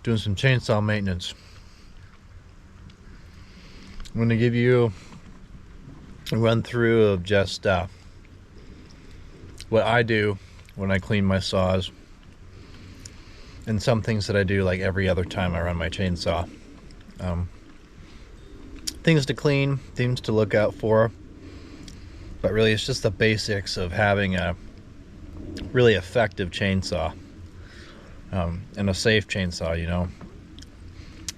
doing some chainsaw maintenance. I'm going to give you a run through of just what I do when I clean my saws, and some things that I do like every other time I run my chainsaw. Things to clean, things to look out for, but really it's just the basics of having a really effective chainsaw, and a safe chainsaw. You know,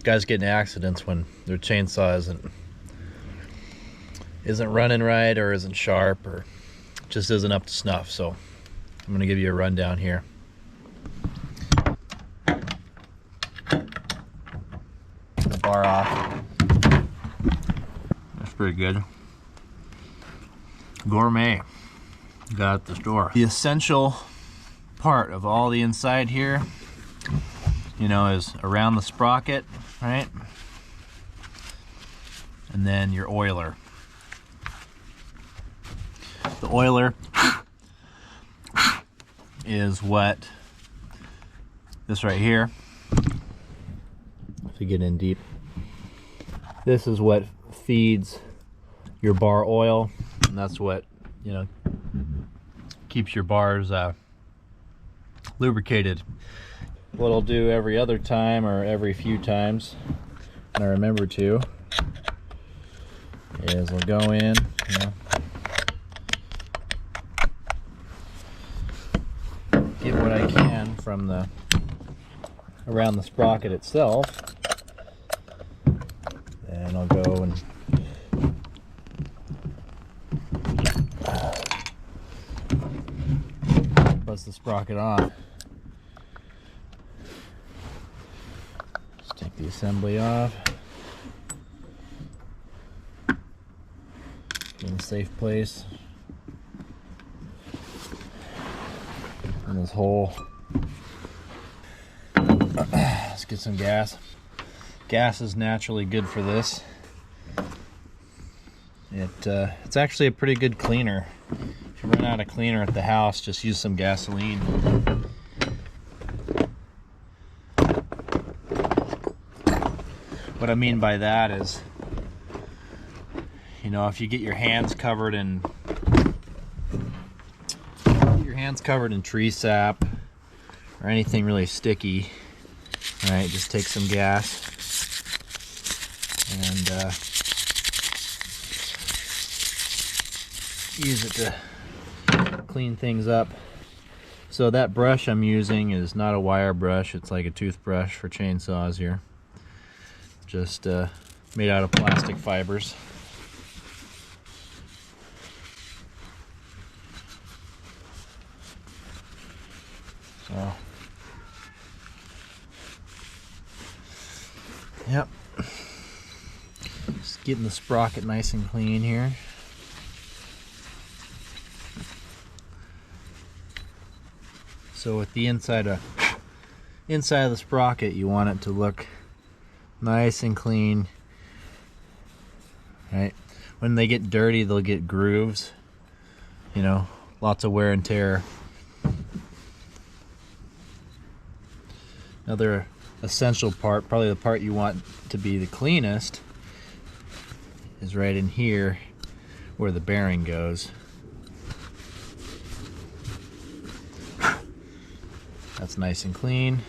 guys get in accidents when their chainsaw isn't running right, or isn't sharp, or just isn't up to snuff. So I'm going to give you a rundown here. The bar off. That's pretty good. Gourmet. Got it at the store. The essential part of all the inside here, you know, is around the sprocket, right? And then your oiler. The oiler is what, this right here, if you get in deep, this is what feeds your bar oil, and that's what, you know, keeps your bars lubricated. What I'll do every other time, or every few times when I remember to, is I'll go in, you know, get what I can from the around the sprocket itself, and I'll go and bust the sprocket on. Just take the assembly off in a safe place. In this hole. Let's get some gas. Gas is naturally good for this. It's actually a pretty good cleaner. If you run out of cleaner at the house, just use some gasoline. What I mean by that is, you know, if you get your hands covered in tree sap or anything really sticky, right, just take some gas and use it to clean things up. So that brush I'm using is not a wire brush, it's like a toothbrush for chainsaws here, just made out of plastic fibers. So, yep, just getting the sprocket nice and clean here. So with the inside of the sprocket, you want it to look nice and clean, right? When they get dirty, they'll get grooves, you know, lots of wear and tear. Another essential part, probably the part you want to be the cleanest, is right in here where the bearing goes. That's nice and clean.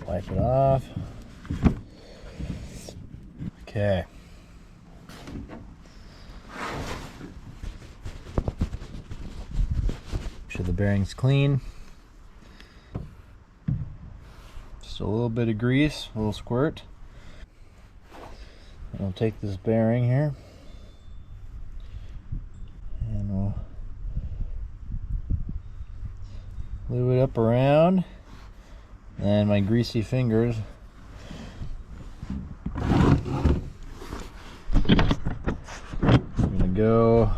Wipe it off. Okay. Make sure the bearing's clean. Just a little bit of grease, a little squirt. And we'll take this bearing here and we'll lube it up around, and my greasy fingers are gonna go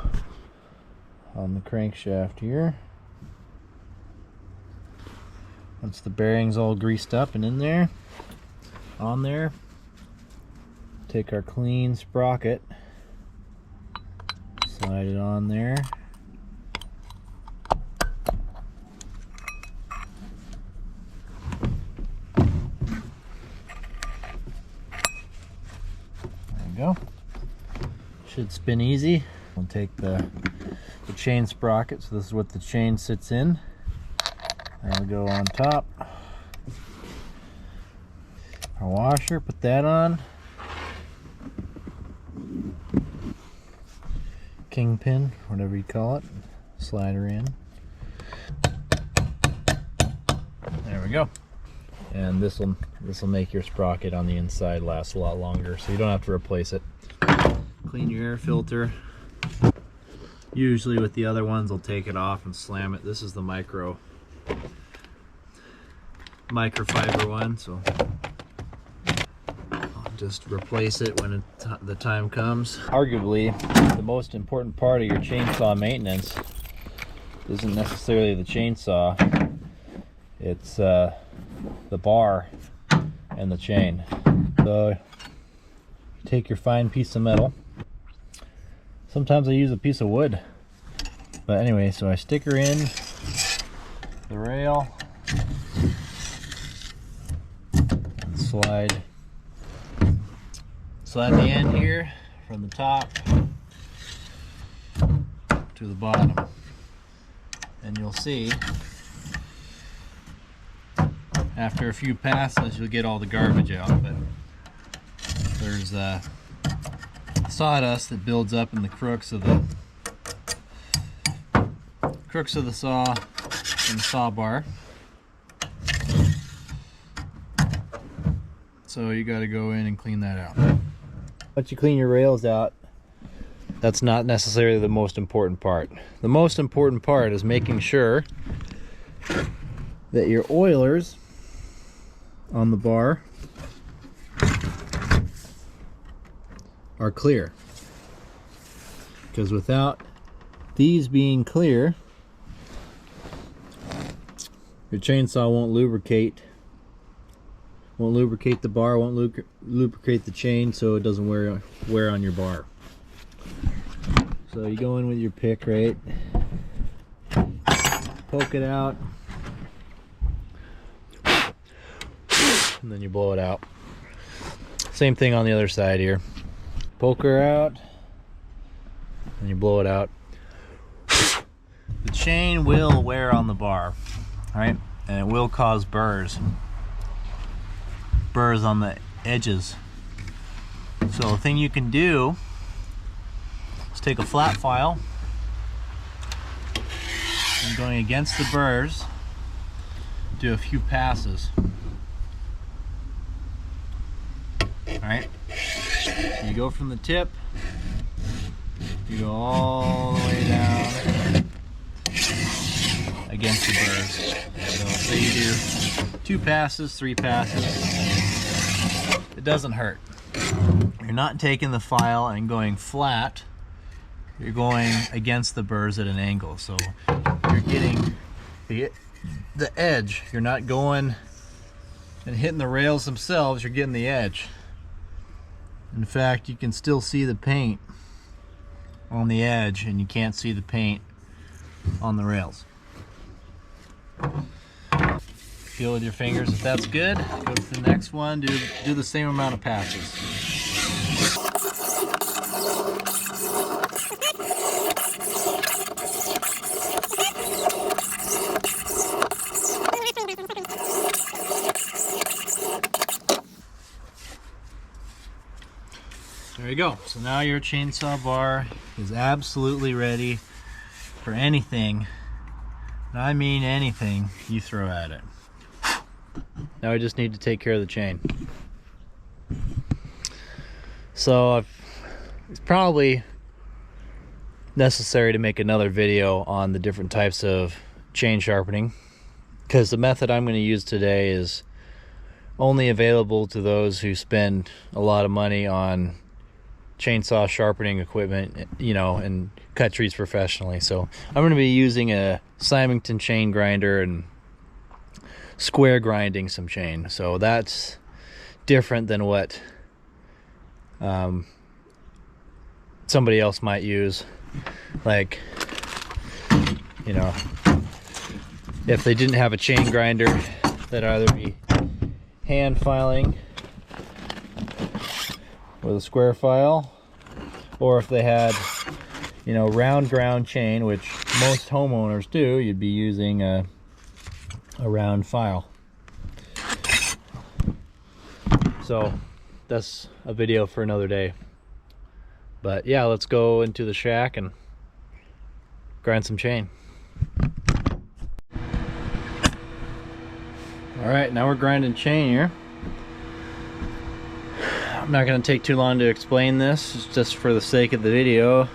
on the crankshaft here. Once the bearing's all greased up and in there, on there, take our clean sprocket, slide it on there, go. Should spin easy. We'll take the chain sprocket, so this is what the chain sits in. That'll go on top. Our washer, put that on. Kingpin, whatever you call it. Slide her in. There we go. And this will make your sprocket on the inside last a lot longer, so you don't have to replace it. Clean your air filter. Usually with the other ones, I'll take it off and slam it. This is the microfiber one, so I'll just replace it when the time comes. Arguably, the most important part of your chainsaw maintenance isn't necessarily the chainsaw. It's the bar and the chain. So you take your fine piece of metal. Sometimes I use a piece of wood. But anyway, so I stick her in the rail and slide the end here from the top to the bottom. And you'll see after a few passes you'll get all the garbage out, but there's sawdust that builds up in the crooks of the saw and the saw bar. So you got to go in and clean that out. Once you clean your rails out, that's not necessarily the most important part. The most important part is making sure that your oilers on the bar are clear, because without these being clear, your chainsaw won't lubricate the bar, won't lubricate the chain, so it doesn't wear on your bar. So you go in with your pick, right? Poke it out, and then you blow it out. Same thing on the other side here. Poke her out, and you blow it out. The chain will wear on the bar, right? And it will cause burrs on the edges. So the thing you can do is take a flat file and going against the burrs, do a few passes. Alright, you go from the tip, you go all the way down against the burrs. So say you do 2 passes, 3 passes, it doesn't hurt. You're not taking the file and going flat, you're going against the burrs at an angle. So you're getting the edge, you're not going and hitting the rails themselves, you're getting the edge. In fact, you can still see the paint on the edge, and you can't see the paint on the rails. Feel with your fingers if that's good. Go to the next one, do the same amount of passes. There you go. So now your chainsaw bar is absolutely ready for anything, and I mean anything, you throw at it. Now I just need to take care of the chain. So it's probably necessary to make another video on the different types of chain sharpening, because the method I'm going to use today is only available to those who spend a lot of money on chainsaw sharpening equipment, you know, and cut trees professionally. So I'm going to be using a Symington chain grinder and square grinding some chain. So that's different than what somebody else might use. Like, you know, if they didn't have a chain grinder, that'd either be hand filing with a square file, or if they had, you know, round ground chain, which most homeowners do, you'd be using a round file. So that's a video for another day. But yeah, let's go into the shack and grind some chain. All right, now we're grinding chain here. I'm not going to take too long to explain this, it's just for the sake of the video.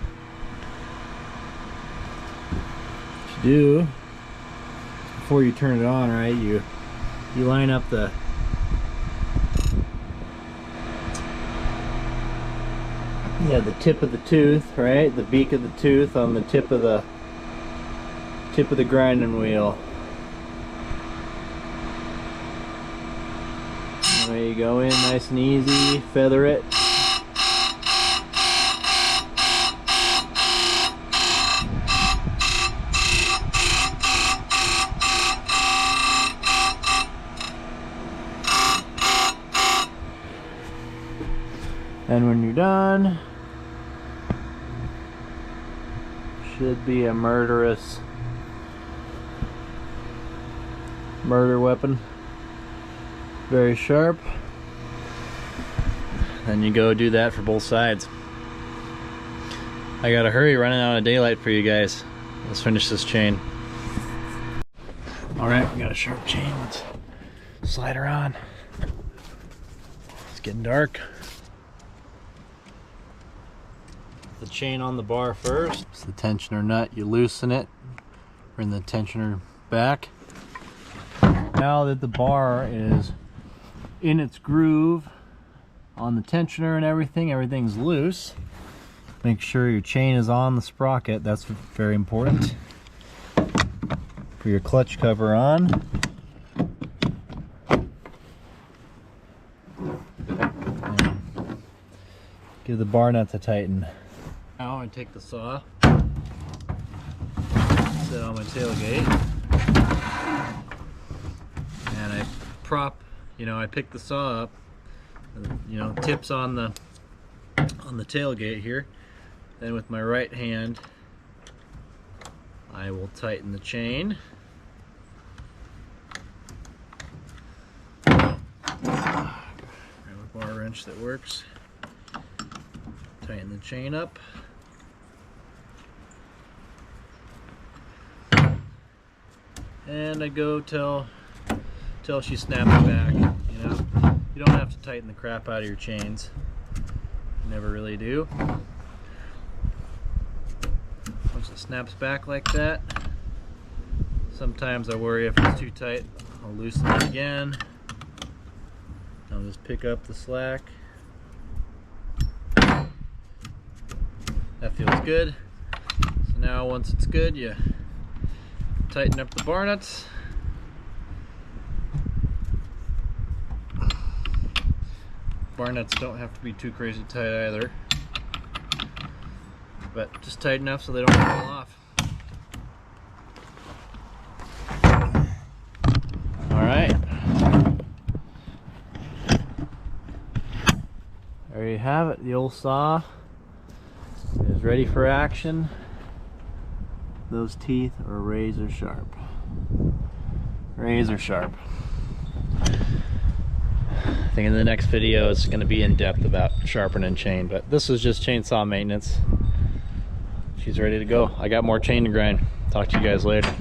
What you do before you turn it on, right? You line up the tip of the tooth, right? The beak of the tooth on the tip of the grinding wheel. There you go, in nice and easy, feather it. And when you're done, should be a murder weapon. Very sharp. Then you go do that for both sides. I gotta hurry, running out of daylight for you guys. Let's finish this chain. Alright, we got a sharp chain. Let's slide her on. It's getting dark. The chain on the bar first. It's the tensioner nut. You loosen it, bring the tensioner back. Now that the bar is in its groove on the tensioner and everything's loose, make sure your chain is on the sprocket. That's very important. Put your clutch cover on. And give the bar nut a tighten. Now I take the saw, set it on my tailgate, and I prop, I pick the saw up, tips on the tailgate here. Then with my right hand, I will tighten the chain. Grab a bar wrench that works. Tighten the chain up. And I go till she snaps back. You don't have to tighten the crap out of your chains. You never really do. Once it snaps back like that, sometimes I worry if it's too tight, I'll loosen it again. I'll just pick up the slack. That feels good. So now once it's good, you tighten up the bar nuts. Bar nuts don't have to be too crazy tight either, but just tight enough so they don't fall off. Alright, there you have it. The old saw is ready for action. Those teeth are razor sharp. Razor sharp. I think in the next video it's going to be in depth about sharpening chain, but this was just chainsaw maintenance. She's ready to go. I got more chain to grind. Talk to you guys later.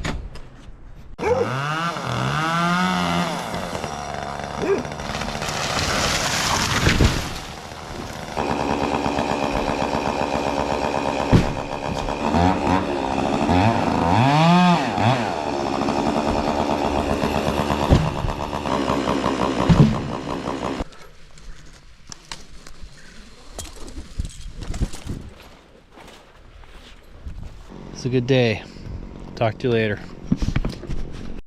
It's a good day. Talk to you later.